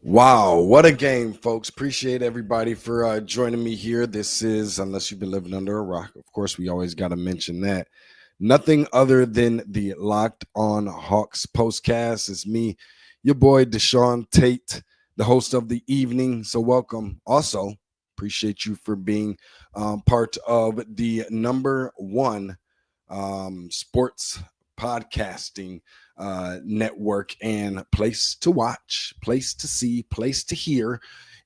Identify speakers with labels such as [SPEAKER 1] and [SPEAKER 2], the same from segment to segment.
[SPEAKER 1] Wow, what a game, folks. Appreciate everybody for joining me here. This is, unless you've been living under a rock, of course, we always got to mention that. Nothing other than the Locked on Hawks postcast. Is me, your boy, DeShaun Tate, the host of the evening. So, welcome. Also, appreciate you for being part of the number one sports podcasting network and place to watch, place to see, place to hear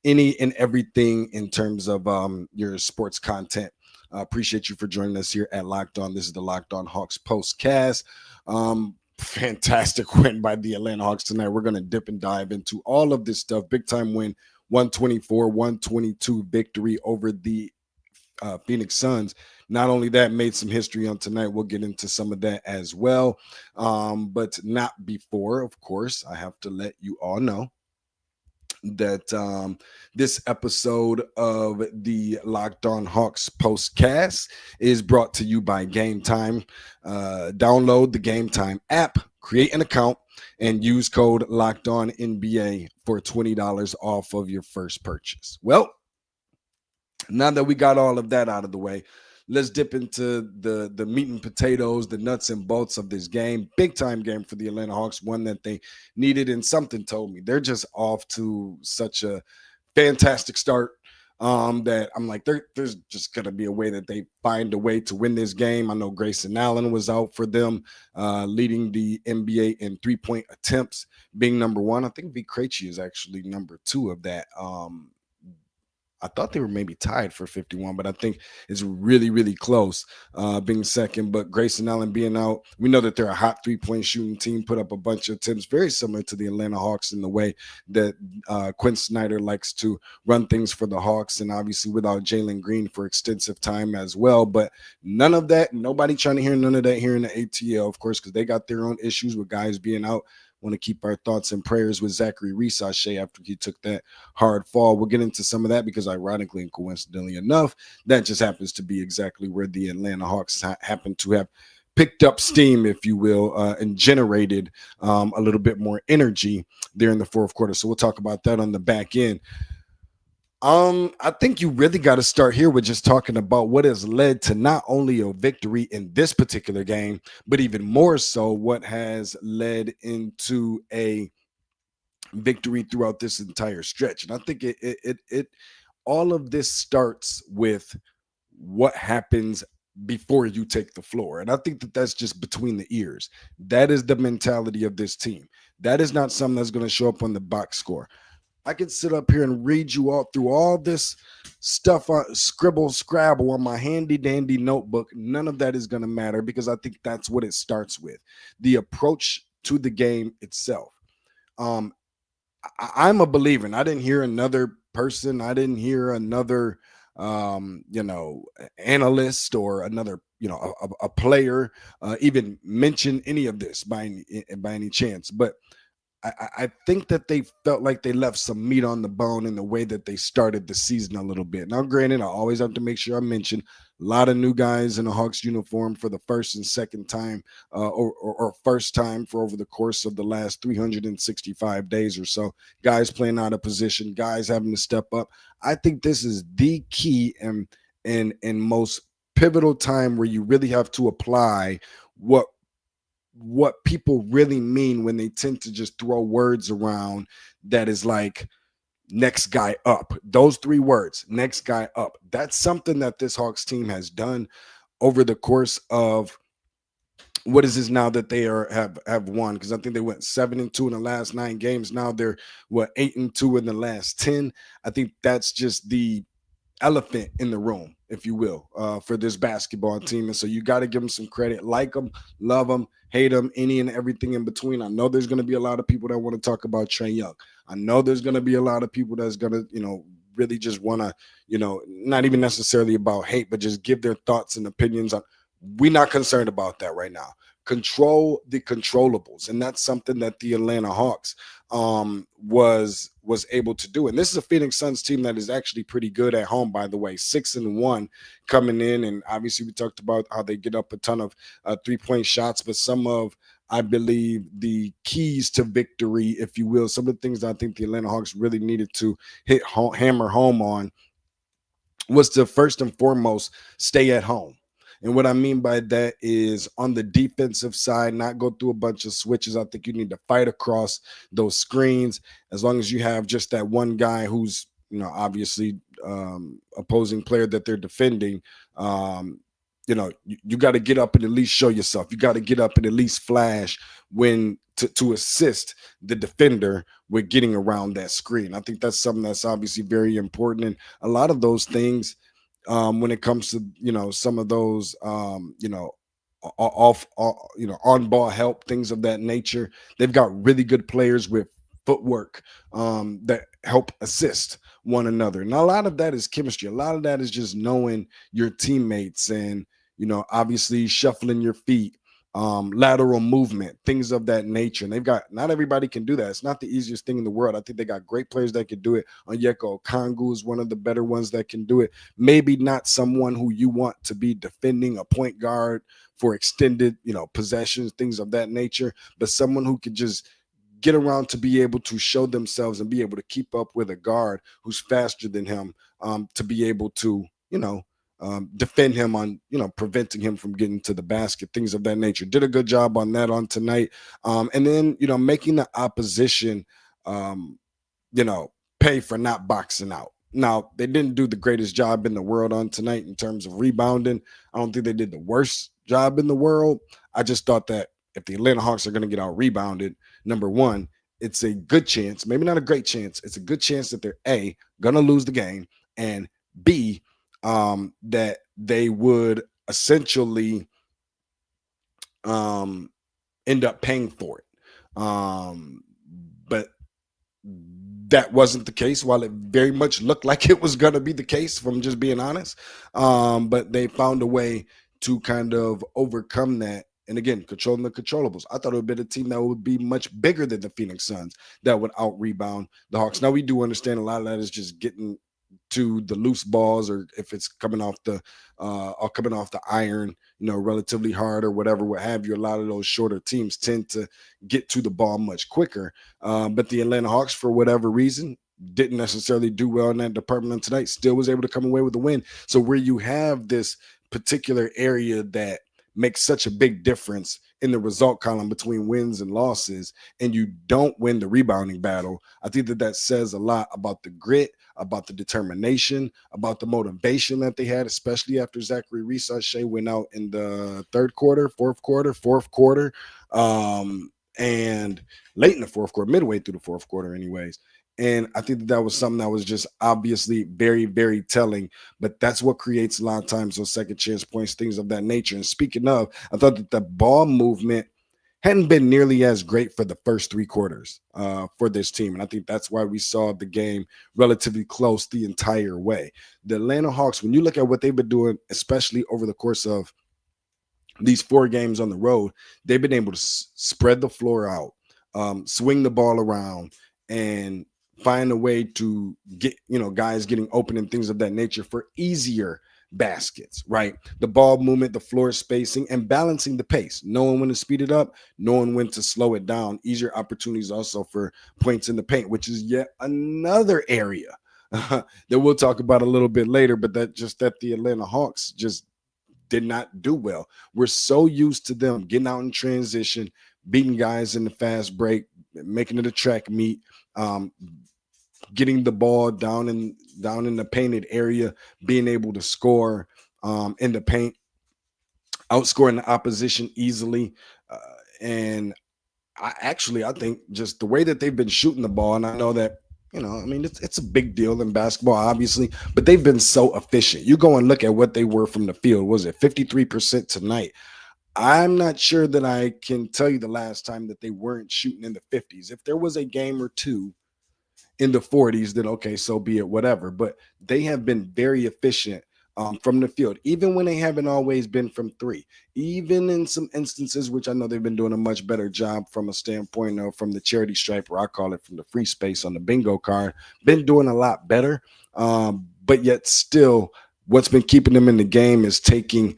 [SPEAKER 1] any and everything in terms of your sports content. Appreciate you for joining us here at Locked On. This is the Locked On Hawks postcast. Fantastic win by the Atlanta Hawks tonight. We're going to dip and dive into all of this stuff. Big time win, 124-122 victory over the Phoenix Suns. Not only that, made some history on tonight. We'll get into some of that as well. But not before, of course, I have to let you all know that this episode of the Locked On Hawks postcast is brought to you by Game Time. Download the Game Time app, create an account, and use code Locked On NBA for $20 off of your first purchase. Well, now that we got all of that out of the way, let's dip into the meat and potatoes, the nuts and bolts of this game. Big time game for the Atlanta Hawks, one that they needed, and something told me they're just off to such a fantastic start that I'm like, there's just going to be a way that they find a way to win this game. I know Grayson Allen was out for them, leading the NBA in three-point attempts, being number one. I think Krejci is actually number two of that. I thought they were maybe tied for 51, but I think it's really, really close being second. But Grayson Allen being out, we know that they're a hot three-point shooting team, put up a bunch of attempts, very similar to the Atlanta Hawks in the way that Quinn Snyder likes to run things for the Hawks, and obviously without Jalen Green for extensive time as well. But none of that, nobody trying to hear none of that here in the ATL, of course, because they got their own issues with guys being out. Want to keep our thoughts and prayers with Zaccharie Risacher after he took that hard fall. We'll get into some of that because, ironically and coincidentally enough, that just happens to be exactly where the Atlanta Hawks happen to have picked up steam, if you will, and generated a little bit more energy there in the fourth quarter. So we'll talk about that on the back end. I think you really got to start here with just talking about what has led to not only a victory in this particular game, but even more so what has led into a victory throughout this entire stretch. And I think it all of this starts with what happens before you take the floor. And I think that that's just between the ears. That is the mentality of this team. That is not something that's going to show up on the box score. I could sit up here and read you all through all this stuff, scrabble on my handy dandy notebook. None of that is going to matter because I think that's what it starts with. The approach to the game itself. I'm a believer, and I didn't hear another person. I didn't hear another, analyst or another, a player even mention any of this by any chance. But I think that they felt like they left some meat on the bone in the way that they started the season a little bit. Now, granted, I always have to make sure I mention a lot of new guys in a Hawks uniform for the first and second time or first time for over the course of the last 365 days or so. Guys playing out of position, guys having to step up. I think this is the key and most pivotal time where you really have to apply what people really mean when they tend to just throw words around that is like next guy up. Those three words, next guy up. That's something that this Hawks team has done over the course of what is this now that they have won? Because I think they went 7-2 in the last 9 games. Now they're 8-2 in the last 10. I think that's just the elephant in the room, if you will, for this basketball team. And so you got to give them some credit. Like them, love them, hate them, any and everything in between. I know there's going to be a lot of people that want to talk about Trae Young. I know there's going to be a lot of people that's going to, really just want to, not even necessarily about hate, but just give their thoughts and opinions on. We're not concerned about that right now. Control the controllables, and that's something that the Atlanta Hawks was able to do. And this is a Phoenix Suns team that is actually pretty good at home, by the way, 6-1 coming in. And obviously we talked about how they get up a ton of 3-point shots, but some of I believe the keys to victory, if you will, some of the things that I think the Atlanta Hawks really needed to hammer home on was to first and foremost stay at home. And what I mean by that is on the defensive side, not go through a bunch of switches. I think you need to fight across those screens. As long as you have just that one guy who's, obviously opposing player that they're defending, you got to get up and at least show yourself. You got to get up and at least flash when to assist the defender with getting around that screen. I think that's something that's obviously very important. And a lot of those things, when it comes to, some of those, on ball help, things of that nature, they've got really good players with footwork that help assist one another. And a lot of that is chemistry. A lot of that is just knowing your teammates and, obviously shuffling your feet, lateral movement, things of that nature. And not everybody can do that. It's not the easiest thing in the world. I think they got great players that can do it. Onyeka Okongwu is one of the better ones that can do it. Maybe not someone who you want to be defending a point guard for extended, possessions, things of that nature, but someone who could just get around to be able to show themselves and be able to keep up with a guard who's faster than him, to be able to, defend him on, preventing him from getting to the basket, things of that nature. Did a good job on that on tonight. And then, making the opposition, pay for not boxing out. Now, they didn't do the greatest job in the world on tonight in terms of rebounding. I don't think they did the worst job in the world. I just thought that if the Atlanta Hawks are going to get out rebounded, number one, it's a good chance, maybe not a great chance, it's a good chance that they're A, going to lose the game, and B, that they would essentially end up paying for it. But that wasn't the case, while it very much looked like it was going to be the case, from just being honest. But they found a way to kind of overcome that. And again, controlling the controllables. I thought it would be a team that would be much bigger than the Phoenix Suns that would out rebound the Hawks. Now, we do understand a lot of that is just getting to the loose balls, or if it's coming off the iron, relatively hard or whatever, what have you. A lot of those shorter teams tend to get to the ball much quicker. But the Atlanta Hawks, for whatever reason, didn't necessarily do well in that department tonight. Still was able to come away with the win. So where you have this particular area that makes such a big difference in the result column between wins and losses, and you don't win the rebounding battle, I think that says a lot about the grit, about the determination, about the motivation that they had, especially after Zaccharie Risacher went out in the fourth quarter, and late in the fourth quarter, midway through the fourth quarter anyways. And I think that was something that was just obviously very, very telling. But that's what creates a lot of times those second chance points, things of that nature. And speaking of, I thought that the ball movement hadn't been nearly as great for the first three quarters for this team. And I think that's why we saw the game relatively close the entire way. The Atlanta Hawks, when you look at what they've been doing, especially over the course of these 4 games on the road, they've been able to spread the floor out, swing the ball around, and find a way to get, guys getting open and things of that nature for easier baskets, right? The ball movement, the floor spacing, and balancing the pace, knowing when to speed it up, knowing when to slow it down. Easier opportunities also for points in the paint, which is yet another area that we'll talk about a little bit later, but that the Atlanta Hawks just did not do well. We're so used to them getting out in transition, beating guys in the fast break, making it a track meet, getting the ball down in the painted area, being able to score in the paint, outscoring the opposition easily. And I think just the way that they've been shooting the ball, and I know that, it's a big deal in basketball, obviously, but they've been so efficient. You go and look at what they were from the field. Was it 53% tonight? I'm not sure that I can tell you the last time that they weren't shooting in the 50s. If there was a game or two in the 40s, then okay, so be it, whatever. But they have been very efficient from the field, even when they haven't always been from 3. Even in some instances, which I know they've been doing a much better job from a standpoint of from the charity stripe, or I call it from the free space on the bingo card, been doing a lot better. But yet still, what's been keeping them in the game is taking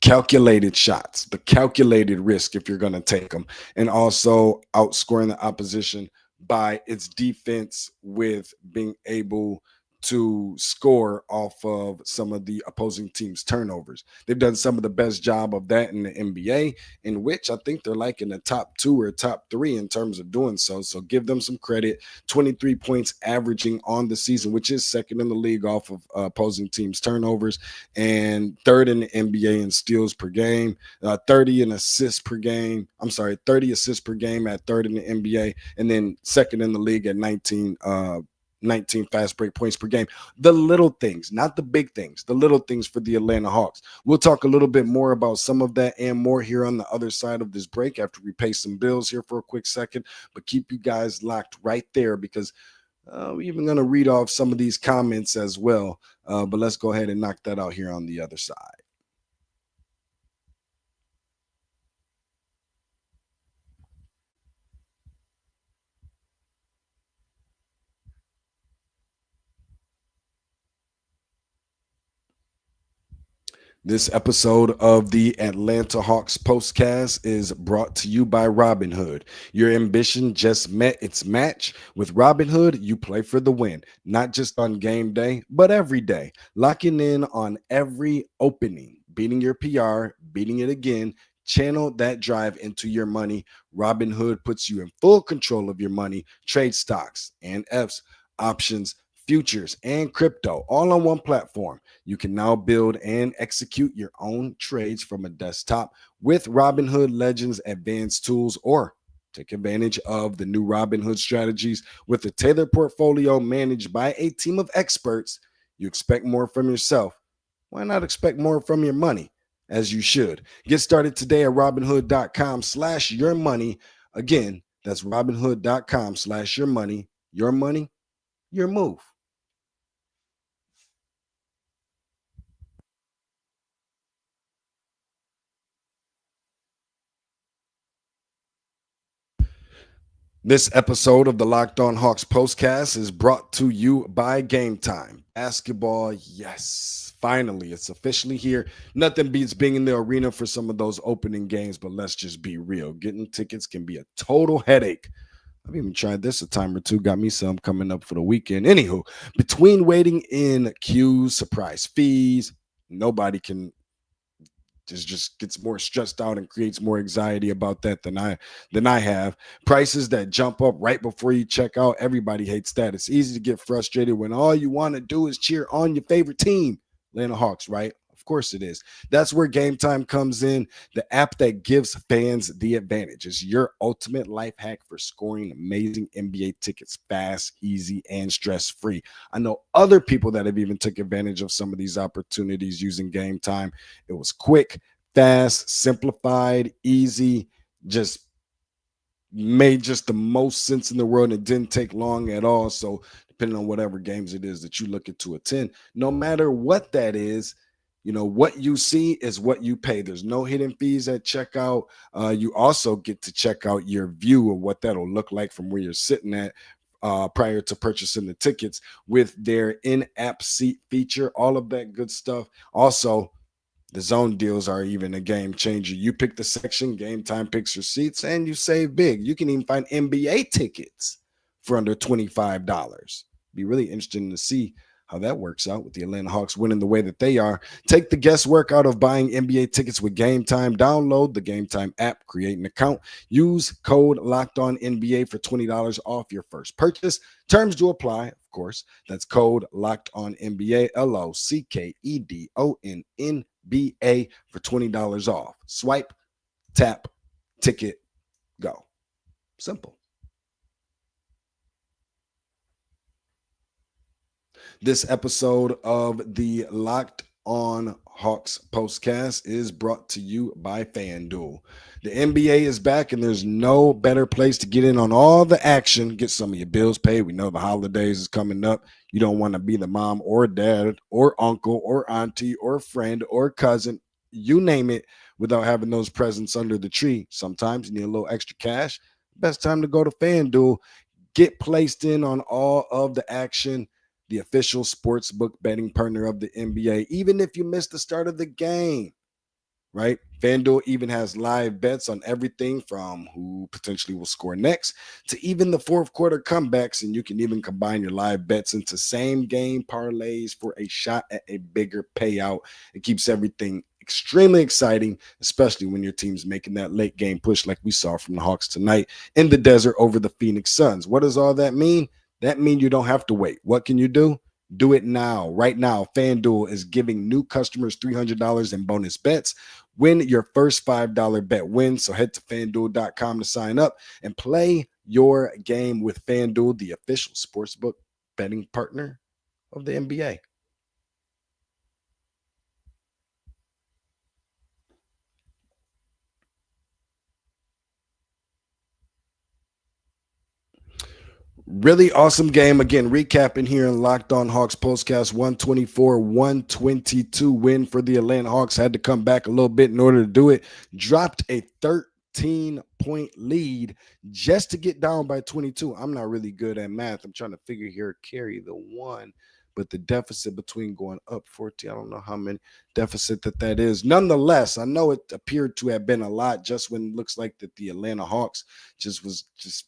[SPEAKER 1] calculated shots, the calculated risk if you're going to take them, and also outscoring the opposition by its defense with being able to score off of some of the opposing team's turnovers. They've done some of the best job of that in the NBA, in which I think they're like in the top two or top three in terms of doing so. So give them some credit. 23 points averaging on the season, which is second in the league off of opposing teams' turnovers, and third in the NBA in steals per game, 30 in assists per game. I'm sorry, 30 assists per game at third in the NBA, and then second in the league at 19 fast break points per game. The little things, not the big things, the little things for the Atlanta Hawks. We'll talk a little bit more about some of that and more here on the other side of this break after we pay some bills here for a quick second. But keep you guys locked right there because we're even going to read off some of these comments as well. But let's go ahead and knock that out here on the other side. This episode of the Atlanta Hawks Postcast is brought to you by Robinhood. Your ambition just met its match. With Robinhood, you play for the win, not just on game day, but every day. Locking in on every opening, beating your PR, beating it again. Channel that drive into your money. Robinhood puts you in full control of your money. Trade stocks and Fs, options, futures, and crypto all on one platform. You can now build and execute your own trades from a desktop with Robinhood Legends advanced tools, or take advantage of the new Robinhood strategies with a tailored portfolio managed by a team of experts. You expect more from yourself. Why not expect more from your money? As you should. Get started today at robinhood.com/yourmoney. Again, that's robinhood.com/yourmoney. Your money, your move. This episode of the Locked On Hawks Postcast is brought to you by Game Time. Basketball, yes, finally, it's officially here. Nothing beats being in the arena for some of those opening games, but let's just be real. Getting tickets can be a total headache. I've even tried this a time or two, got me some coming up for the weekend. Anywho, between waiting in queues, surprise fees, nobody can just gets more stressed out and creates more anxiety about that than I have. Prices that jump up right before you check out. Everybody hates that. It's easy to get frustrated when all you want to do is cheer on your favorite team, Atlanta Hawks, right? Of course it is. That's where Game Time comes in, the app that gives fans the advantage. It's your ultimate life hack for scoring amazing NBA tickets fast, easy, and stress-free. I know other people that have even took advantage of some of these opportunities using Game Time. It was quick, fast, simplified, easy, just made just the most sense in the world. And it didn't take long at all. So depending on whatever games it is that you looking to attend, no matter what that is, you know, what you see is what you pay. There's no hidden fees at checkout. You also get to check out your view of what that'll look like from where you're sitting at prior to purchasing the tickets with their in-app seat feature, all of that good stuff. Also, the zone deals are even a game changer. You pick the section, Game Time picks your seats, and you save big. You can even find NBA tickets for under $25. Be really interesting to see how that works out with the Atlanta Hawks winning the way that they are. Take the guesswork out of buying NBA tickets with Game Time. Download the Game Time app, create an account, use code Locked On NBA for $20 off your first purchase. Terms do apply, of course. That's code Locked On NBA, LOCKEDONNNBA for $20 off. Swipe, tap, ticket, go. Simple. This episode of the Locked On Hawks Postcast is brought to you by FanDuel. The NBA is back, and there's no better place to get in on all the action. Get some of your bills paid. We know the holidays is coming up. You don't want to be the mom or dad or uncle or auntie or friend or cousin, you name it, without having those presents under the tree. Sometimes you need a little extra cash. Best time to go to FanDuel. Get placed in on all of the action, the official sportsbook betting partner of the NBA. Even if you missed the start of the game, right? FanDuel even has live bets on everything from who potentially will score next to even the fourth quarter comebacks. And you can even combine your live bets into same game parlays for a shot at a bigger payout. It keeps everything extremely exciting, especially when your team's making that late game push like we saw from the Hawks tonight in the desert over the Phoenix Suns. What does all that mean? That means you don't have to wait. What can you do? Do it now. Right now, FanDuel is giving new customers $300 in bonus bets when your first $5 bet wins. So head to fanduel.com to sign up and play your game with FanDuel, the official sportsbook betting partner of the NBA. Really awesome game. Again, recapping here in Locked On Hawks Postcast 124-122 win for the Atlanta Hawks. Had to come back a little bit in order to do it. Dropped a 13-point lead just to get down by 22. I'm not really good at math. I'm trying to figure here, carry the one, but the deficit between going up 14, I don't know how many deficit that is. Nonetheless, I know it appeared to have been a lot just when it looks like that the Atlanta Hawks just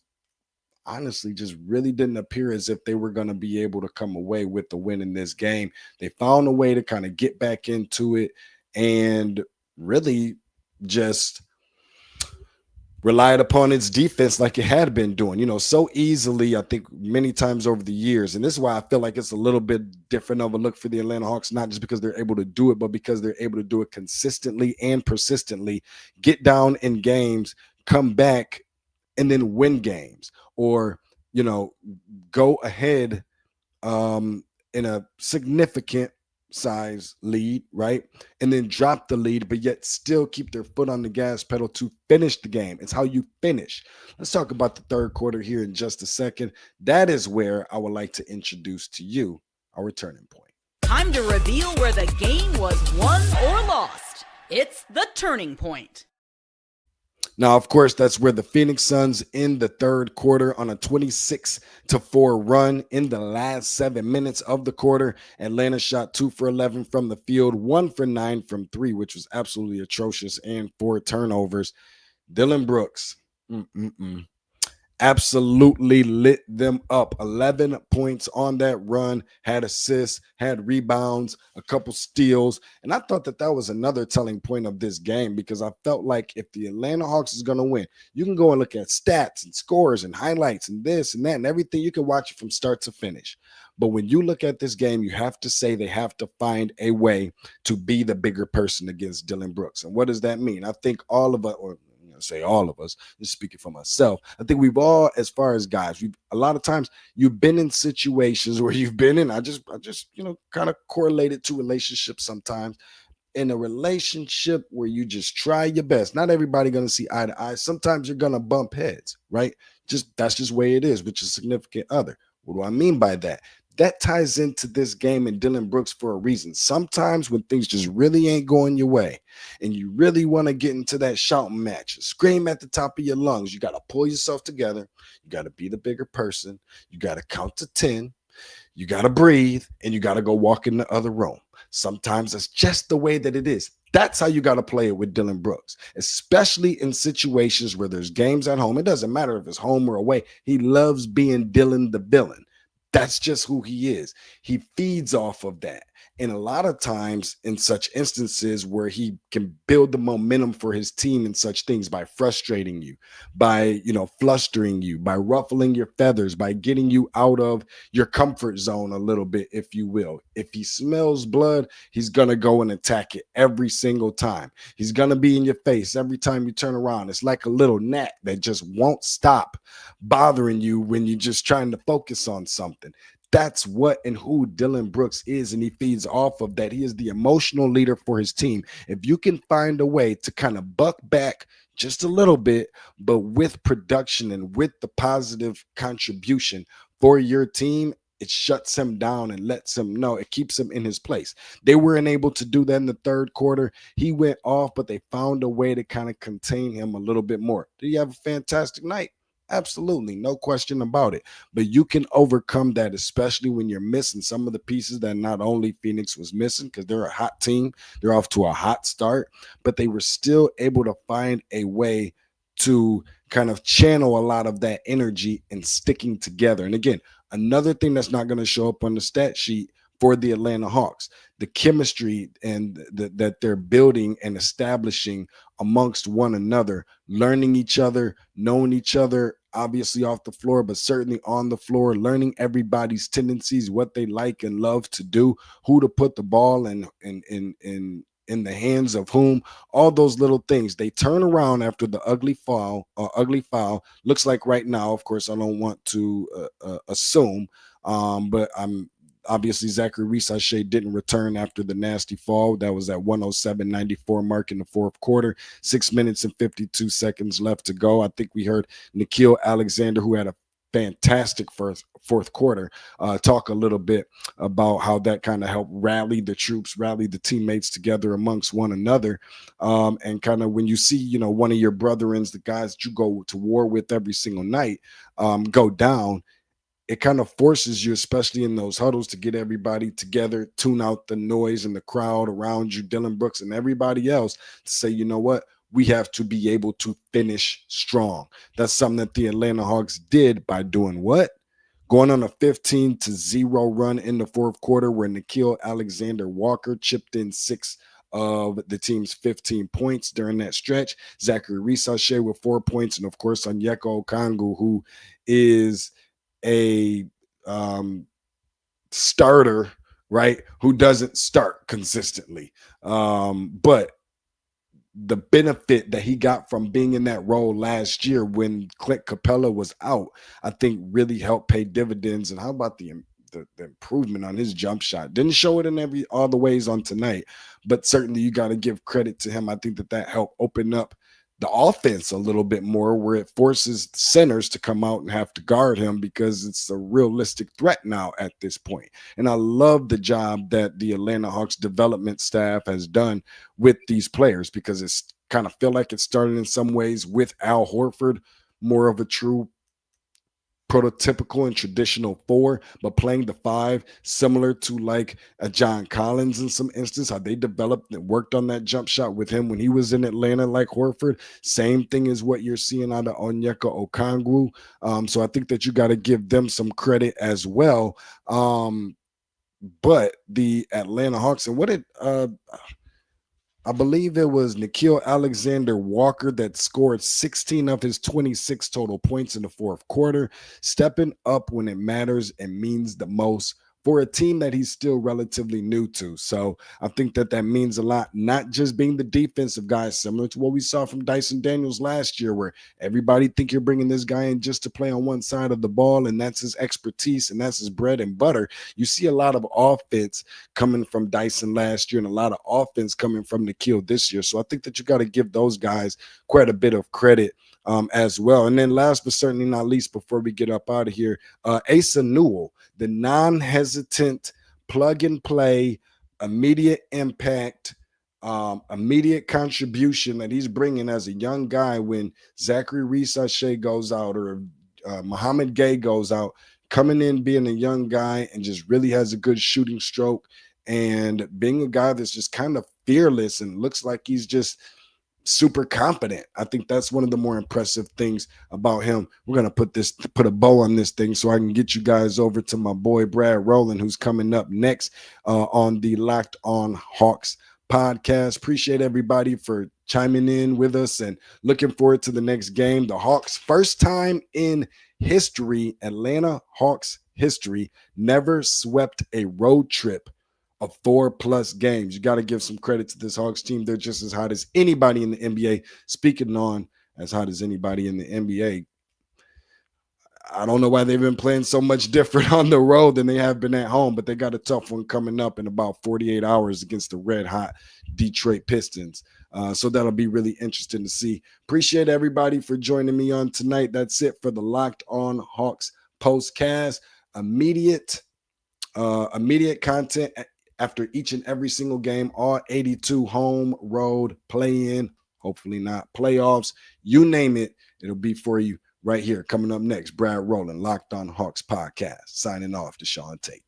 [SPEAKER 1] honestly just really didn't appear as if they were going to be able to come away with the win in this game. They found a way to kind of get back into it and really just relied upon its defense like it had been doing, so easily, I think many times over the years. And this is why I feel like it's a little bit different of a look for the Atlanta Hawks, not just because they're able to do it, but because they're able to do it consistently and persistently, get down in games, come back, and then win games, or go ahead in a significant size lead, right? And then drop the lead, but yet still keep their foot on the gas pedal to finish the game. It's how you finish. Let's talk about the third quarter here in just a second. That is where I would like to introduce to you our turning point.
[SPEAKER 2] Time to reveal where the game was won or lost. It's the turning point.
[SPEAKER 1] Now, of course, that's where the Phoenix Suns in the third quarter on a 26-4 run in the last 7 minutes of the quarter. Atlanta shot 2 for 11 from the field, 1 for 9 from three, which was absolutely atrocious, and 4 turnovers. Dillon Brooks absolutely lit them up. 11 points on that run, had assists, had rebounds, a couple steals. And I thought that was another telling point of this game, because I felt like if the Atlanta Hawks is going to win, you can go and look at stats and scores and highlights and this and that and everything. You can watch it from start to finish. But when you look at this game, you have to say they have to find a way to be the bigger person against Dillon Brooks. And what does that mean? I think all of us, or say all of us, just speaking for myself, I think we've all, as far as guys, a lot of times you've been in situations where you've been in, I just kind of correlated to relationships sometimes. In a relationship where you just try your best, not everybody gonna see eye to eye. Sometimes you're gonna bump heads, right? That's just the way it is with your significant other. What do I mean by that? That ties into this game and Dillon Brooks for a reason. Sometimes when things just really ain't going your way and you really want to get into that shouting match, scream at the top of your lungs, you got to pull yourself together. You got to be the bigger person. You got to count to 10. You got to breathe, and you got to go walk in the other room. Sometimes that's just the way that it is. That's how you got to play it with Dillon Brooks, especially in situations where there's games at home. It doesn't matter if it's home or away. He loves being Dillon the villain. That's just who he is. He feeds off of that. And a lot of times in such instances where he can build the momentum for his team in such things by frustrating you, by, flustering you, by ruffling your feathers, by getting you out of your comfort zone a little bit, if you will. If he smells blood, he's going to go and attack it every single time. He's going to be in your face every time you turn around. It's like a little gnat that just won't stop bothering you when you're just trying to focus on something. That's what and who Dillon Brooks is, and he feeds off of that. He is the emotional leader for his team. If you can find a way to kind of buck back just a little bit, but with production and with the positive contribution for your team, it shuts him down and lets him know. It keeps him in his place. They weren't able to do that in the third quarter. He went off, but they found a way to kind of contain him a little bit more. Did he have a fantastic night? Absolutely, no question about it. But you can overcome that, especially when you're missing some of the pieces that not only Phoenix was missing, because they're a hot team, they're off to a hot start, but they were still able to find a way to kind of channel a lot of that energy and sticking together. And again, another thing that's not going to show up on the stat sheet for the Atlanta Hawks, the chemistry and that they're building and establishing amongst one another, learning each other, knowing each other, obviously off the floor, but certainly on the floor, learning everybody's tendencies, what they like and love to do, who to put the ball in the hands of whom, all those little things. They turn around after the ugly foul. Looks like right now, of course, I don't want to assume, but I'm obviously Zaccharie Risacher didn't return after the nasty fall. That was at 107.94 mark in the fourth quarter. 6 minutes and 52 seconds left to go. I think we heard Nickeil Alexander, who had a fantastic fourth quarter, talk a little bit about how that kind of helped rally the troops, rally the teammates together amongst one another. And kind of when you see, one of your brethrens, the guys that you go to war with every single night, go down, it kind of forces you, especially in those huddles, to get everybody together, tune out the noise and the crowd around you, Dillon Brooks and everybody else, to say, you know what, we have to be able to finish strong. That's something that the Atlanta Hawks did by doing what? Going on a 15-0 run in the fourth quarter where Nickeil Alexander-Walker chipped in 6 of the team's 15 points during that stretch. Zaccharie Risacher with 4 points, and of course Onyeka Okongwu, who is a starter, right, who doesn't start consistently. But the benefit that he got from being in that role last year when Clint Capella was out, I think really helped pay dividends. And how about the improvement on his jump shot? Didn't show it in all the ways on tonight, but certainly you got to give credit to him. I think that helped open up the offense a little bit more, where it forces centers to come out and have to guard him because it's a realistic threat now at this point. And I love the job that the Atlanta Hawks development staff has done with these players, because it's kind of feel like it started in some ways with Al Horford, more of a true prototypical and traditional 4, but playing the 5, similar to like a John Collins in some instance, how they developed and worked on that jump shot with him when he was in Atlanta, like Horford. Same thing is what you're seeing out of Onyeka Okongwu. So I think that you got to give them some credit as well. But the Atlanta Hawks, and what did I believe it was Nickeil Alexander-Walker that scored 16 of his 26 total points in the fourth quarter, stepping up when it matters and means the most for a team that he's still relatively new to. So I think that means a lot, not just being the defensive guy, similar to what we saw from Dyson Daniels last year, where everybody think you're bringing this guy in just to play on one side of the ball, and that's his expertise and that's his bread and butter. You see a lot of offense coming from Dyson last year and a lot of offense coming from Nickeil this year. So I think that you got to give those guys quite a bit of credit as well. And then last but certainly not least, before we get up out of here, Asa Newell, the non-hesitant, plug and play, immediate impact, immediate contribution that he's bringing as a young guy when Zaccharie Risacher goes out or Muhammad Gay goes out, coming in, being a young guy and just really has a good shooting stroke and being a guy that's just kind of fearless and looks like he's just super confident. I think that's one of the more impressive things about him. We're going to put a bow on this thing so I can get you guys over to my boy Brad Rowland, who's coming up next on the Locked On Hawks podcast. Appreciate everybody for chiming in with us and looking forward to the next game. The Hawks, first time in history, Atlanta Hawks history, never swept a road trip of 4+ games. You got to give some credit to this Hawks team. They're just as hot as anybody in the NBA. Speaking on as hot as anybody in the NBA, I don't know why they've been playing so much different on the road than they have been at home, but they got a tough one coming up in about 48 hours against the red-hot Detroit Pistons. So that'll be really interesting to see. Appreciate everybody for joining me on tonight. That's it for the Locked On Hawks postcast. Immediate content after each and every single game, all 82 home, road, play-in, hopefully not playoffs. You name it, it'll be for you right here. Coming up next, Brad Rowland, Locked on Hawks podcast. Signing off, DeShaun Tate.